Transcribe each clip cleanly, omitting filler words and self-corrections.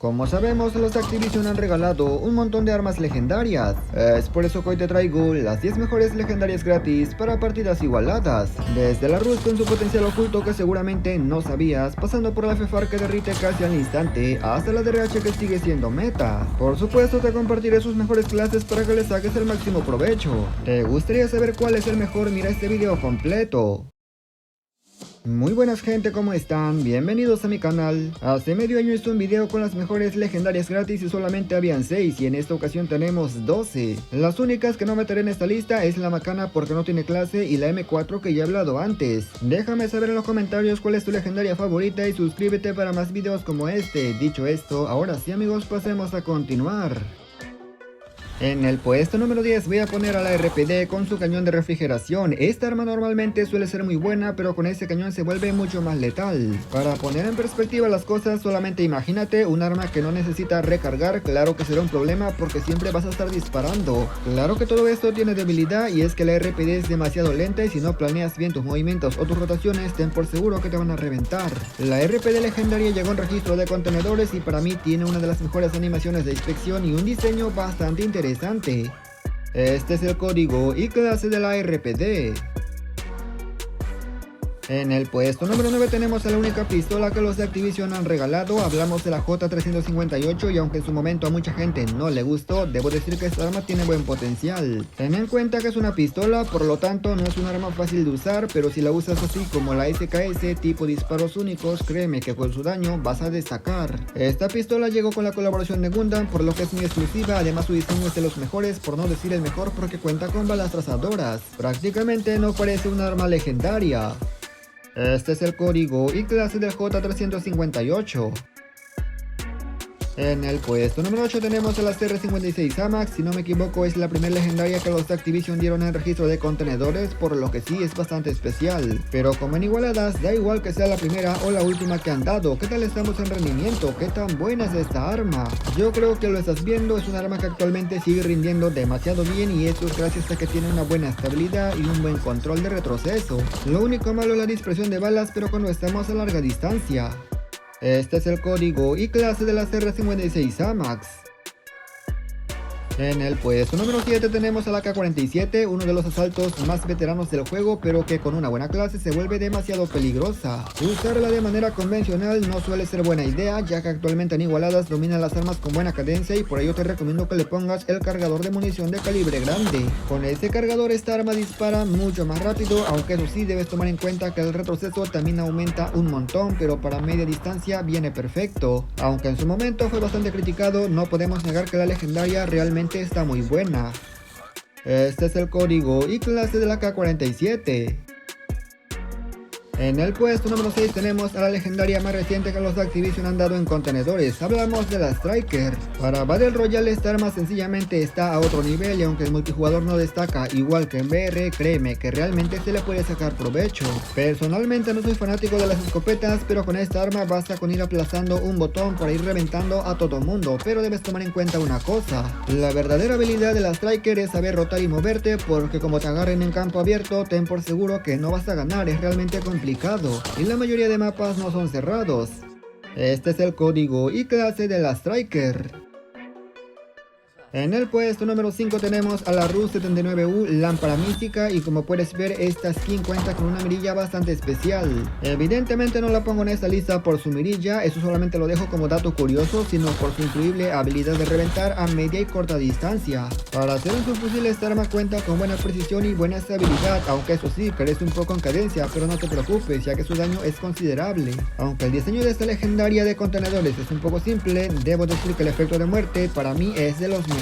Como sabemos, los de Activision han regalado un montón de armas legendarias. Es por eso que hoy te traigo las 10 mejores legendarias gratis para partidas igualadas. Desde la Rust con su potencial oculto que seguramente no sabías, pasando por la FFAR que derrite casi al instante, hasta la DRH que sigue siendo meta. Por supuesto te compartiré sus mejores clases para que le saques el máximo provecho. ¿Te gustaría saber cuál es el mejor? Mira este video completo. Muy buenas gente, ¿cómo están? Bienvenidos a mi canal. Hace medio año hice un video con las mejores legendarias gratis y solamente habían 6 y en esta ocasión tenemos 12. Las únicas que no meteré en esta lista es la Macana porque no tiene clase y la M4 que ya he hablado antes. Déjame saber en los comentarios cuál es tu legendaria favorita y suscríbete para más videos como este. Dicho esto, ahora sí amigos, pasemos a continuar. En el puesto número 10 voy a poner a la RPD con su cañón de refrigeración. Esta arma normalmente suele ser muy buena, pero con este cañón se vuelve mucho más letal. Para poner en perspectiva las cosas, solamente imagínate un arma que no necesita recargar. Claro que será un problema porque siempre vas a estar disparando. Claro que todo esto tiene debilidad y es que la RPD es demasiado lenta y si no planeas bien tus movimientos o tus rotaciones, ten por seguro que te van a reventar. La RPD legendaria llegó en registro de contenedores y para mí tiene una de las mejores animaciones de inspección y un diseño bastante interesante. Este es el código y clase de la RPD. En el puesto número 9 tenemos a la única pistola que los de Activision han regalado. Hablamos de la J358 y aunque en su momento a mucha gente no le gustó, debo decir que esta arma tiene buen potencial. Ten en cuenta que es una pistola, por lo tanto no es un arma fácil de usar, pero si la usas así como la SKS tipo disparos únicos, créeme que con su daño vas a destacar. Esta pistola llegó con la colaboración de Gundam, por lo que es muy exclusiva, además su diseño es de los mejores, por no decir el mejor porque cuenta con balas trazadoras. Prácticamente no parece un arma legendaria. Este es el código y clase del J358. En el puesto número 8 tenemos a la CR56 AMAX, si no me equivoco es la primera legendaria que los de Activision dieron en el registro de contenedores, por lo que sí es bastante especial. Pero como en igualadas, da igual que sea la primera o la última que han dado. ¿Qué tal estamos en rendimiento? ¿Qué tan buena es esta arma? Yo creo que lo estás viendo, es una arma que actualmente sigue rindiendo demasiado bien y esto es gracias a que tiene una buena estabilidad y un buen control de retroceso. Lo único malo es la dispersión de balas, pero cuando estamos a larga distancia. Este es el código y clase de la CR56 AMAX. En el puesto número 7 tenemos a la K-47, uno de los asaltos más veteranos del juego, pero que con una buena clase se vuelve demasiado peligrosa. Usarla de manera convencional no suele ser buena idea, ya que actualmente en igualadas dominan las armas con buena cadencia y por ello te recomiendo que le pongas el cargador de munición de calibre grande. Con este cargador esta arma dispara mucho más rápido, aunque eso sí debes tomar en cuenta que el retroceso también aumenta un montón, pero para media distancia viene perfecto. Aunque en su momento fue bastante criticado, no podemos negar que la legendaria realmente está muy buena. Este es el código y clase de la K-47. En el puesto número 6 tenemos a la legendaria más reciente que los de Activision han dado en contenedores. Hablamos de la Striker. Para Battle Royale esta arma sencillamente está a otro nivel y aunque el multijugador no destaca igual que en VR, créeme que realmente se le puede sacar provecho. Personalmente no soy fanático de las escopetas, pero con esta arma basta con ir aplazando un botón para ir reventando a todo mundo. Pero debes tomar en cuenta una cosa, la verdadera habilidad de la Striker es saber rotar y moverte, porque como te agarren en campo abierto, ten por seguro que no vas a ganar, es realmente complicado. Y la mayoría de mapas no son cerrados. Este es el código y clase de la Striker. En el puesto número 5 tenemos a la Rust 79U lámpara mística y como puedes ver esta skin cuenta con una mirilla bastante especial. Evidentemente no la pongo en esta lista por su mirilla, eso solamente lo dejo como dato curioso, sino por su increíble habilidad de reventar a media y corta distancia. Para hacer un subfusil esta arma cuenta con buena precisión y buena estabilidad, aunque eso sí, carece un poco en cadencia, pero no te preocupes ya que su daño es considerable. Aunque el diseño de esta legendaria de contenedores es un poco simple, debo decir que el efecto de muerte para mí es de los mejores.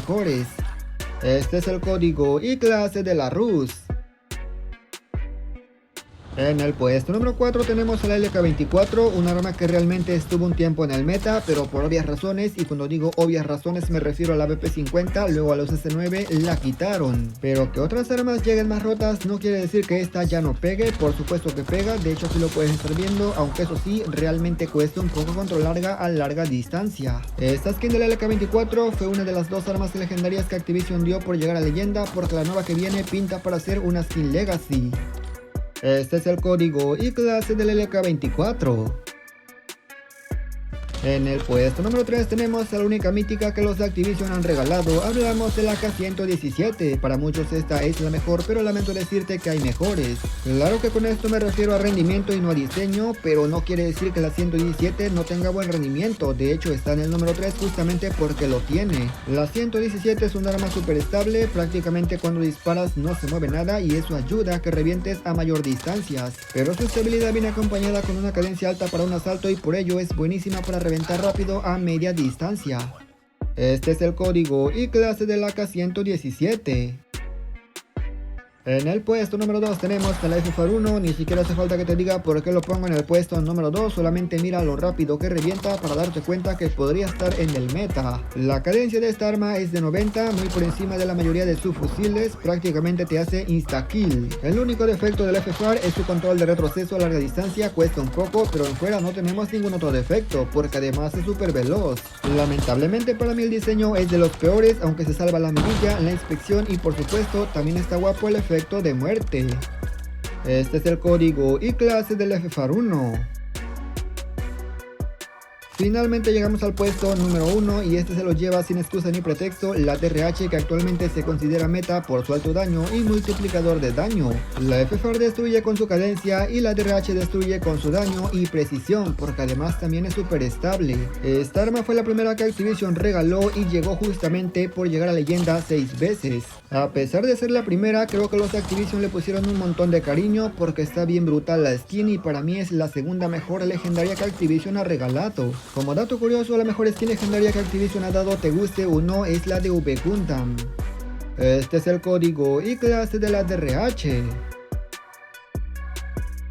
Este es el código y clase de la Rust. En el puesto número 4 tenemos a la LK24, un arma que realmente estuvo un tiempo en el meta, pero por obvias razones, y cuando digo obvias razones me refiero a la BP50, luego a la UCC9 la quitaron. Pero que otras armas lleguen más rotas no quiere decir que esta ya no pegue, por supuesto que pega, de hecho aquí lo puedes estar viendo, aunque eso sí, realmente cuesta un poco controlarla a larga distancia. Esta skin de la LK24 fue una de las dos armas legendarias que Activision dio por llegar a leyenda, porque la nueva que viene pinta para ser una skin Legacy. Este es el código y clase del LK24. En el puesto número 3 tenemos a la única mítica que los de Activision han regalado. Hablamos de la K117. Para muchos esta es la mejor, pero lamento decirte que hay mejores. Claro que con esto me refiero a rendimiento y no a diseño, pero no quiere decir que la 117 no tenga buen rendimiento. De hecho está en el número 3 justamente porque lo tiene. La 117 es un arma súper estable, prácticamente cuando disparas no se mueve nada y eso ayuda a que revientes a mayor distancias. Pero su estabilidad viene acompañada con una cadencia alta para un asalto y por ello es buenísima para reventar rápido a media distancia. Este es el código y clase de la K117. En el puesto número 2 tenemos a la FFAR 1, ni siquiera hace falta que te diga por qué lo pongo en el puesto número 2, solamente mira lo rápido que revienta para darte cuenta que podría estar en el meta. La cadencia de esta arma es de 90, muy por encima de la mayoría de sus fusiles, prácticamente te hace insta-kill. El único defecto del FFAR es su control de retroceso a larga distancia, cuesta un poco, pero en fuera no tenemos ningún otro defecto, porque además es súper veloz. Lamentablemente para mí el diseño es de los peores, aunque se salva la mirilla, la inspección y por supuesto también está guapo el efecto de muerte. Este es el código y clase del FFAR 1. Finalmente llegamos al puesto número 1 y este se lo lleva sin excusa ni pretexto la DRH, que actualmente se considera meta por su alto daño y multiplicador de daño. La FFAR destruye con su cadencia y la DRH destruye con su daño y precisión, porque además también es súper estable. Esta arma fue la primera que Activision regaló y llegó justamente por llegar a leyenda 6 veces. A pesar de ser la primera, creo que los de Activision le pusieron un montón de cariño porque está bien brutal la skin y para mí es la segunda mejor legendaria que Activision ha regalado. Como dato curioso, la mejor skin legendaria que Activision ha dado, te guste o no, es la de V Gundam. Este es el código y clase de la DRH.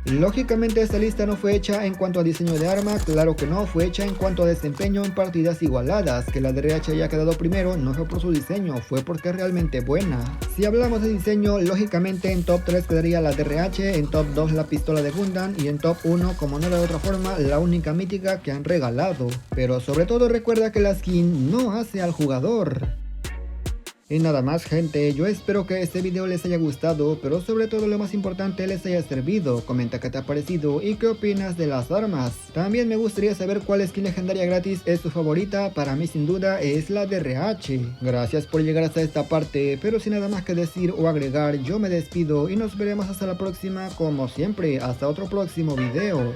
Lógicamente esta lista no fue hecha en cuanto a diseño de arma, claro que no, fue hecha en cuanto a desempeño en partidas igualadas. Que la DRH haya quedado primero no fue por su diseño, fue porque es realmente buena. Si hablamos de diseño, lógicamente en top 3 quedaría la DRH, en top 2 la pistola de Gundam y en top 1, como no era de otra forma, la única mítica que han regalado. Pero sobre todo recuerda que la skin no hace al jugador. Y nada más, gente, yo espero que este video les haya gustado, pero sobre todo lo más importante les haya servido. Comenta qué te ha parecido y qué opinas de las armas. También me gustaría saber cuál skin legendaria gratis es tu favorita. Para mí sin duda es la DRH. Gracias por llegar hasta esta parte, pero sin nada más que decir o agregar, yo me despido y nos veremos hasta la próxima como siempre. Hasta otro próximo video.